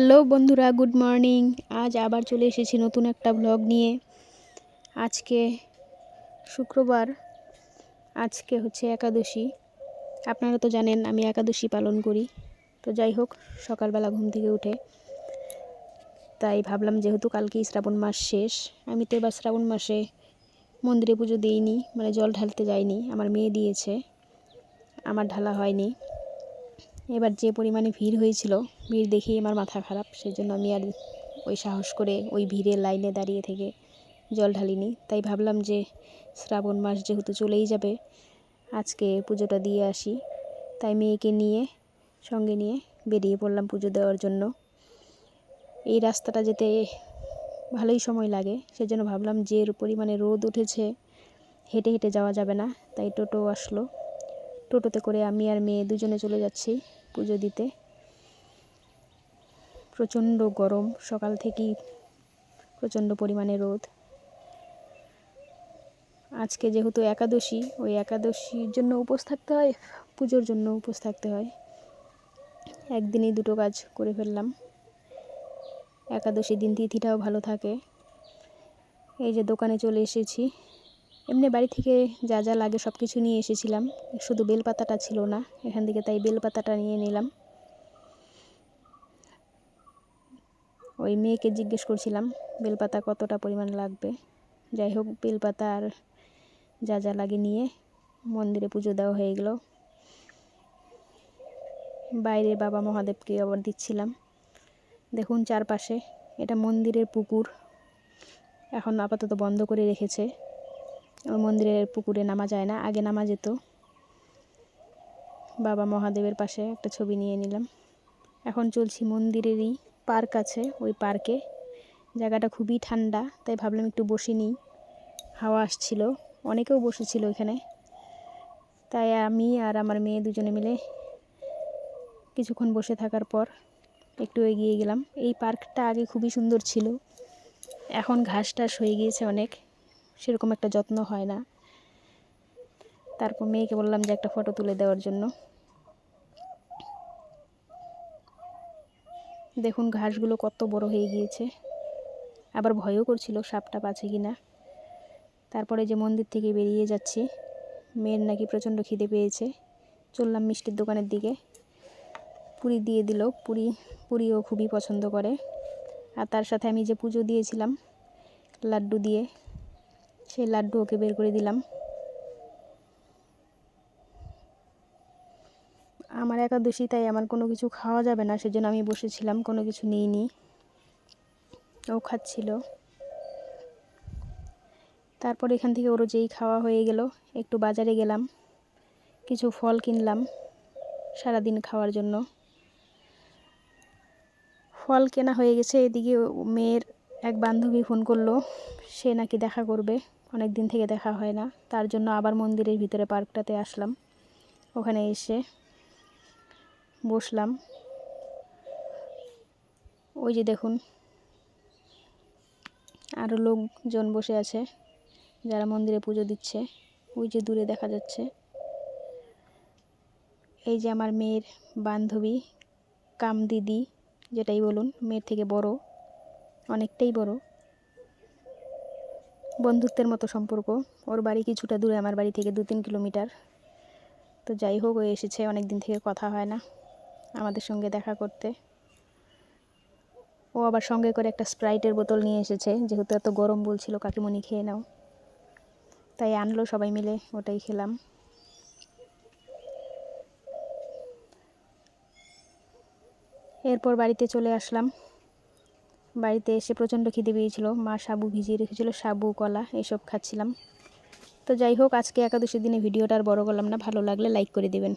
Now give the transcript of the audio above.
Hello বন্ধুরা, good morning. আজ আবার চলে এসেছি নতুন একটা ব্লগ নিয়ে। আজকে শুক্রবার, আজকে হচ্ছে একাদশী। আপনারা তো জানেন আমি একাদশী পালন করি। তো যাই হোক, সকালবেলা ঘুম থেকে উঠে তাই ভাবলাম যেহেতু কালকেই শ্রাবণ মাস শেষ, আমি তো এবার শ্রাবণ মাসে মন্দিরে পুজো দিইনি, মানে জল ঢালতে যাইনি। আমার মেয়ে দিয়েছে, আমার ঢালা হয়নি। এবার যে পরিমাণে ভিড় হয়েছিল, ভিড় দেখেই আমার মাথা খারাপ। সেই জন্য আমি আর ওই সাহস করে ওই ভিড়ের লাইনে দাঁড়িয়ে থেকে জল ঢালিনি। তাই ভাবলাম যে শ্রাবণ মাস যেহেতু চলেই যাবে, আজকে পুজোটা দিয়ে আসি। তাই মেয়েকে নিয়ে সঙ্গে নিয়ে বেরিয়ে পড়লাম পুজো দেওয়ার জন্য। এই রাস্তাটা যেতে ভালোই সময় লাগে, সেজন্য ভাবলাম যে পরিমাণে রোদ উঠেছে, হেঁটে হেঁটে যাওয়া যাবে না। তাই টোটো আসলো, টোটোতে করে আমি আর মেয়ে দুজনে চলে যাচ্ছি পুজো দিতে। প্রচণ্ড গরম, সকাল থেকেই প্রচণ্ড পরিমাণে রোদ। আজকে যেহেতু একাদশী, ওই একাদশীর জন্য উপোস থাকতে হয়, পুজোর জন্য উপোস থাকতে হয়। একদিনেই দুটো কাজ করে ফেললাম। একাদশীর দিন তিথিটাও ভালো থাকে। এই যে দোকানে চলে এসেছি। এমনি বাড়ি থেকে যা যা লাগে সব কিছু নিয়ে এসেছিলাম, শুধু বেলপাতাটা ছিল না এখান থেকে, তাই বেলপাতাটা নিয়ে নিলাম। ওই মেয়েকে জিজ্ঞেস করছিলাম বেলপাতা কতটা পরিমাণ লাগবে। যাই হোক, বেলপাতা আর যা যা লাগে নিয়ে মন্দিরে পুজো দেওয়া হয়ে গেল। বাইরে বাবা মহাদেবকে আবার দিচ্ছিলাম। দেখুন চারপাশে, এটা মন্দিরের পুকুর, এখন আপাতত বন্ধ করে রেখেছে। ওই মন্দিরের পুকুরে নামা যায় না, আগে নামা যেত। বাবা মহাদেবের পাশে একটা ছবি নিয়ে নিলাম। এখন চলছি মন্দিরেরই পার্ক আছে, ওই পার্কে। জায়গাটা খুবই ঠান্ডা, তাই ভাবলাম একটু বসে নিই। হাওয়া আসছিল, অনেকেও বসেছিল এখানে। তাই আমি আর আমার মেয়ে দুজনে মিলে কিছুক্ষণ বসে থাকার পর একটু এগিয়ে গেলাম। এই পার্কটা আগে খুবই সুন্দর ছিল, এখন ঘাস টাস হয়ে গিয়েছে অনেক, সেরকম একটা যত্ন হয় না। তারপর মেয়েকে বললাম যে একটা ফটো তুলে দেওয়ার জন্য। দেখুন ঘাসগুলো কত বড় হয়ে গিয়েছে, আবার ভয়ও করছিল সাপটা আছে কিনা। তারপরে যে মন্দির থেকে বেরিয়ে যাচ্ছি, মেয়ের নাকি প্রচণ্ড খিদে পেয়েছে। চললাম মিষ্টির দোকানের দিকে। পুরি দিয়ে দিল, পুরিও খুবই পছন্দ করে। আর তার সাথে আমি যে পুজো দিয়েছিলাম লাড্ডু দিয়ে, সেই লাড্ডু ওকে বের করে দিলাম। আমার একাদশী, তাই আমার কোনো কিছু খাওয়া যাবে না, সেজন্য আমি বসেছিলাম, কোনো কিছু নিইনি। ও খাচ্ছিল। তারপর এখান থেকে ওরও যেই খাওয়া হয়ে গেল, একটু বাজারে গেলাম, কিছু ফল কিনলাম সারাদিন খাওয়ার জন্য। ফল কেনা হয়ে গেছে। এদিকে মেয়ের এক বান্ধবী ফোন করলো, সে নাকি দেখা করবে, অনেক দিন থেকে দেখা হয় না। তার জন্য আবার মন্দিরের ভিতরে পার্কটাতে আসলাম। ওখানে এসে বসলাম। ওই যে দেখুন আরও লোকজন বসে আছে যারা মন্দিরে পুজো দিচ্ছে। ওই যে দূরে দেখা যাচ্ছে। এই যে আমার মেয়ের বান্ধবী, কাম দিদি যেটাই বলুন, মেয়ের থেকে বড়, অনেকটাই বড়, বন্ধুত্বের মতো সম্পর্ক। ওর বাড়ি কিছুটা দূরে, আমার বাড়ি থেকে 2-3 কিলোমিটার। তো যাই হোক, ও এসেছে, অনেক দিন থেকে কথা হয় না আমাদের সঙ্গে দেখা করতে। ও আবার সঙ্গে করে একটা স্প্রাইটের বোতল নিয়ে এসেছে, যেহেতু এত গরম বলছিল কাকিমণি খেয়ে নাও, তাই আনলো, সবাই মিলে ওটাই খেলাম। এরপর বাড়িতে চলে আসলাম। বাড়িতে এসে প্রচণ্ড খিদে পেয়েছিল, মা সাবু ভিজিয়ে রেখেছিল, সাবু কলা এসব খাচ্ছিলাম। তো যাই হোক, আজকে একাদশীর দিনে ভিডিওটা আর বড় করলাম না, ভালো লাগলে লাইক করে দেবেন।